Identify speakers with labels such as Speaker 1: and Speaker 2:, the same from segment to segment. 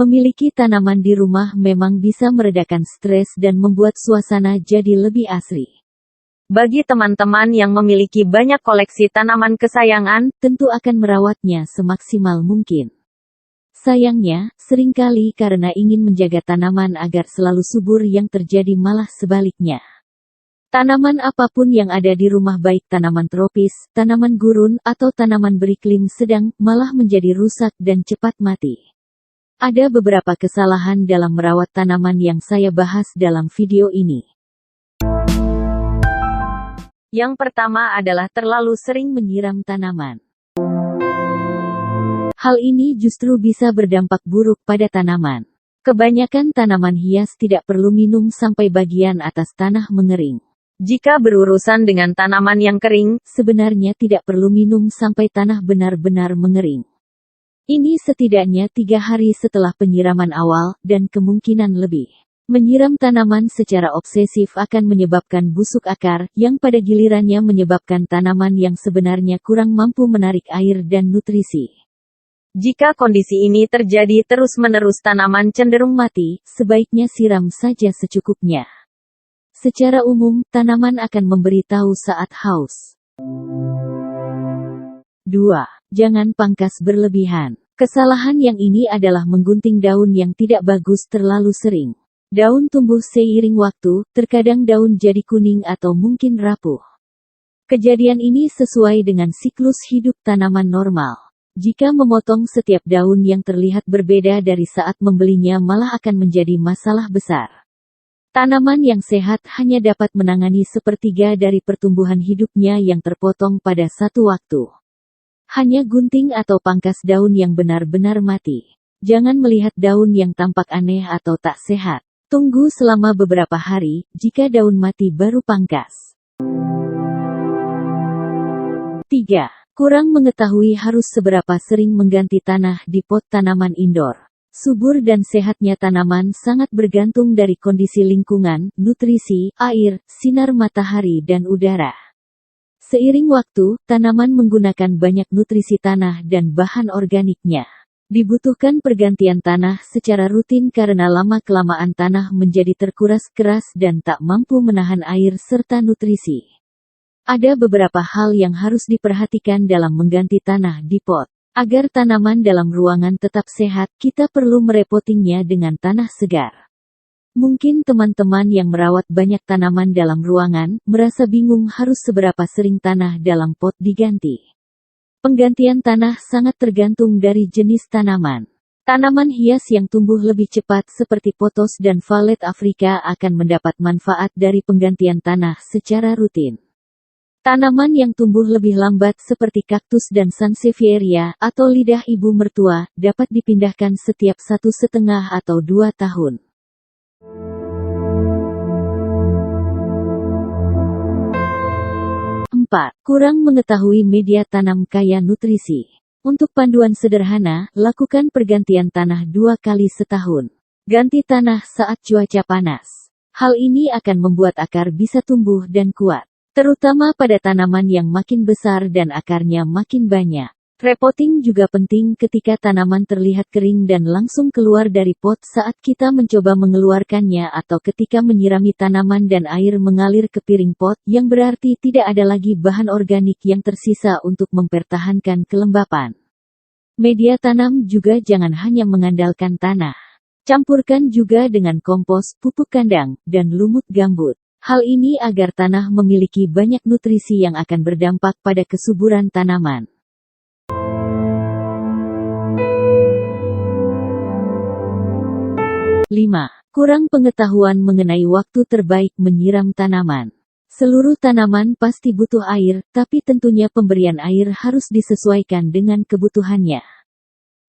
Speaker 1: Memiliki tanaman di rumah memang bisa meredakan stres dan membuat suasana jadi lebih asri. Bagi teman-teman yang memiliki banyak koleksi tanaman kesayangan, tentu akan merawatnya semaksimal mungkin. Sayangnya, seringkali karena ingin menjaga tanaman agar selalu subur yang terjadi malah sebaliknya. Tanaman apapun yang ada di rumah baik tanaman tropis, tanaman gurun, atau tanaman beriklim sedang, malah menjadi rusak dan cepat mati. Ada beberapa kesalahan dalam merawat tanaman yang saya bahas dalam video ini. Yang pertama adalah terlalu sering menyiram tanaman. Hal ini justru bisa berdampak buruk pada tanaman. Kebanyakan tanaman hias tidak perlu minum sampai bagian atas tanah mengering. Jika berurusan dengan tanaman yang kering, sebenarnya tidak perlu minum sampai tanah benar-benar mengering. Ini setidaknya 3 hari setelah penyiraman awal, dan kemungkinan lebih. Menyiram tanaman secara obsesif akan menyebabkan busuk akar, yang pada gilirannya menyebabkan tanaman yang sebenarnya kurang mampu menarik air dan nutrisi. Jika kondisi ini terjadi terus-menerus tanaman cenderung mati, sebaiknya siram saja secukupnya. Secara umum, tanaman akan memberitahu saat haus. 2. Jangan pangkas berlebihan. Kesalahan yang ini adalah menggunting daun yang tidak bagus terlalu sering. Daun tumbuh seiring waktu, terkadang daun jadi kuning atau mungkin rapuh. Kejadian ini sesuai dengan siklus hidup tanaman normal. Jika memotong setiap daun yang terlihat berbeda dari saat membelinya malah akan menjadi masalah besar. Tanaman yang sehat hanya dapat menangani sepertiga dari pertumbuhan hidupnya yang terpotong pada satu waktu. Hanya gunting atau pangkas daun yang benar-benar mati. Jangan melihat daun yang tampak aneh atau tak sehat. Tunggu selama beberapa hari, jika daun mati baru pangkas. 3. Kurang mengetahui harus seberapa sering mengganti tanah di pot tanaman indoor. Subur dan sehatnya tanaman sangat bergantung dari kondisi lingkungan, nutrisi, air, sinar matahari dan udara. Seiring waktu, tanaman menggunakan banyak nutrisi tanah dan bahan organiknya. Dibutuhkan pergantian tanah secara rutin karena lama-kelamaan tanah menjadi terkuras keras dan tak mampu menahan air serta nutrisi. Ada beberapa hal yang harus diperhatikan dalam mengganti tanah di pot. Agar tanaman dalam ruangan tetap sehat, kita perlu merepotingnya dengan tanah segar. Mungkin teman-teman yang merawat banyak tanaman dalam ruangan, merasa bingung harus seberapa sering tanah dalam pot diganti. Penggantian tanah sangat tergantung dari jenis tanaman. Tanaman hias yang tumbuh lebih cepat seperti pothos dan valet Afrika akan mendapat manfaat dari penggantian tanah secara rutin. Tanaman yang tumbuh lebih lambat seperti kaktus dan sansevieria atau lidah ibu mertua, dapat dipindahkan setiap 1,5 atau 2 tahun. 4. Kurang mengetahui media tanam kaya nutrisi. Untuk panduan sederhana, lakukan pergantian tanah 2 kali setahun. Ganti tanah saat cuaca panas. Hal ini akan membuat akar bisa tumbuh dan kuat. Terutama pada tanaman yang makin besar dan akarnya makin banyak. Repotting juga penting ketika tanaman terlihat kering dan langsung keluar dari pot saat kita mencoba mengeluarkannya atau ketika menyirami tanaman dan air mengalir ke piring pot, yang berarti tidak ada lagi bahan organik yang tersisa untuk mempertahankan kelembapan. Media tanam juga jangan hanya mengandalkan tanah. Campurkan juga dengan kompos, pupuk kandang, dan lumut gambut. Hal ini agar tanah memiliki banyak nutrisi yang akan berdampak pada kesuburan tanaman. 5. Kurang pengetahuan mengenai waktu terbaik menyiram tanaman. Seluruh tanaman pasti butuh air, tapi tentunya pemberian air harus disesuaikan dengan kebutuhannya.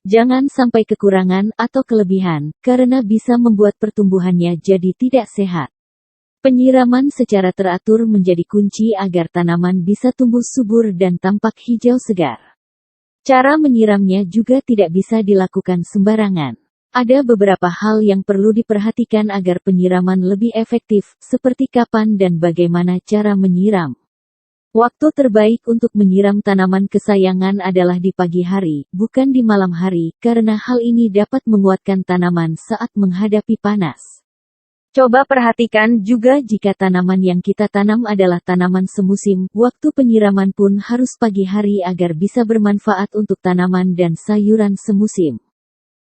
Speaker 1: Jangan sampai kekurangan atau kelebihan, karena bisa membuat pertumbuhannya jadi tidak sehat. Penyiraman secara teratur menjadi kunci agar tanaman bisa tumbuh subur dan tampak hijau segar. Cara menyiramnya juga tidak bisa dilakukan sembarangan. Ada beberapa hal yang perlu diperhatikan agar penyiraman lebih efektif, seperti kapan dan bagaimana cara menyiram. Waktu terbaik untuk menyiram tanaman kesayangan adalah di pagi hari, bukan di malam hari, karena hal ini dapat menguatkan tanaman saat menghadapi panas. Coba perhatikan juga jika tanaman yang kita tanam adalah tanaman semusim, waktu penyiraman pun harus pagi hari agar bisa bermanfaat untuk tanaman dan sayuran semusim.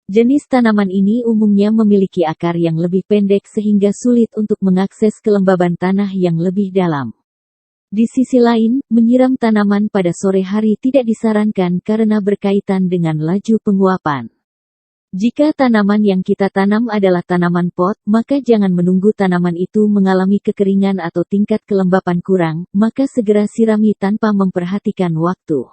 Speaker 1: Jenis tanaman ini umumnya memiliki akar yang lebih pendek sehingga sulit untuk mengakses kelembaban tanah yang lebih dalam. Di sisi lain, menyiram tanaman pada sore hari tidak disarankan karena berkaitan dengan laju penguapan. Jika tanaman yang kita tanam adalah tanaman pot, maka jangan menunggu tanaman itu mengalami kekeringan atau tingkat kelembapan kurang, maka segera sirami tanpa memperhatikan waktu.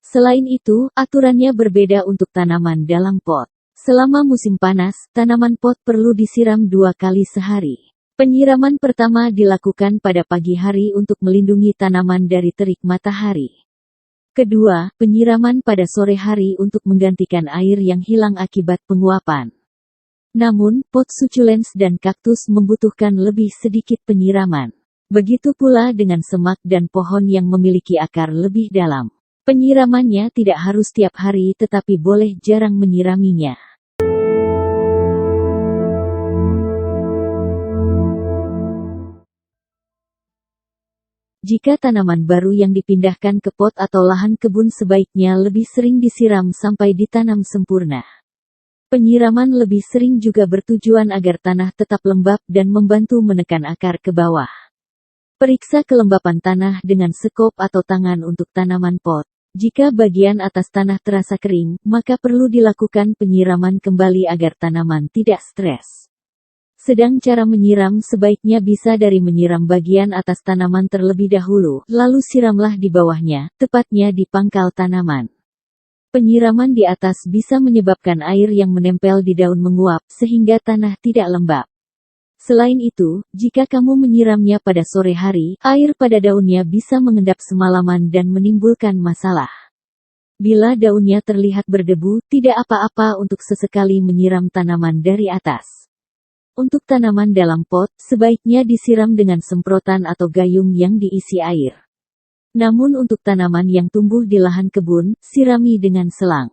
Speaker 1: Selain itu, aturannya berbeda untuk tanaman dalam pot. Selama musim panas, tanaman pot perlu disiram 2 kali sehari. Penyiraman pertama dilakukan pada pagi hari untuk melindungi tanaman dari terik matahari. Kedua, penyiraman pada sore hari untuk menggantikan air yang hilang akibat penguapan. Namun, pot succulents dan kaktus membutuhkan lebih sedikit penyiraman. Begitu pula dengan semak dan pohon yang memiliki akar lebih dalam. Penyiramannya tidak harus tiap hari tetapi boleh jarang menyiraminya. Jika tanaman baru yang dipindahkan ke pot atau lahan kebun sebaiknya lebih sering disiram sampai ditanam sempurna. Penyiraman lebih sering juga bertujuan agar tanah tetap lembab dan membantu menekan akar ke bawah. Periksa kelembapan tanah dengan sekop atau tangan untuk tanaman pot. Jika bagian atas tanah terasa kering, maka perlu dilakukan penyiraman kembali agar tanaman tidak stres. Sedang cara menyiram sebaiknya bisa dari menyiram bagian atas tanaman terlebih dahulu, lalu siramlah di bawahnya, tepatnya di pangkal tanaman. Penyiraman di atas bisa menyebabkan air yang menempel di daun menguap, sehingga tanah tidak lembab. Selain itu, jika kamu menyiramnya pada sore hari, air pada daunnya bisa mengendap semalaman dan menimbulkan masalah. Bila daunnya terlihat berdebu, tidak apa-apa untuk sesekali menyiram tanaman dari atas. Untuk tanaman dalam pot, sebaiknya disiram dengan semprotan atau gayung yang diisi air. Namun untuk tanaman yang tumbuh di lahan kebun, sirami dengan selang.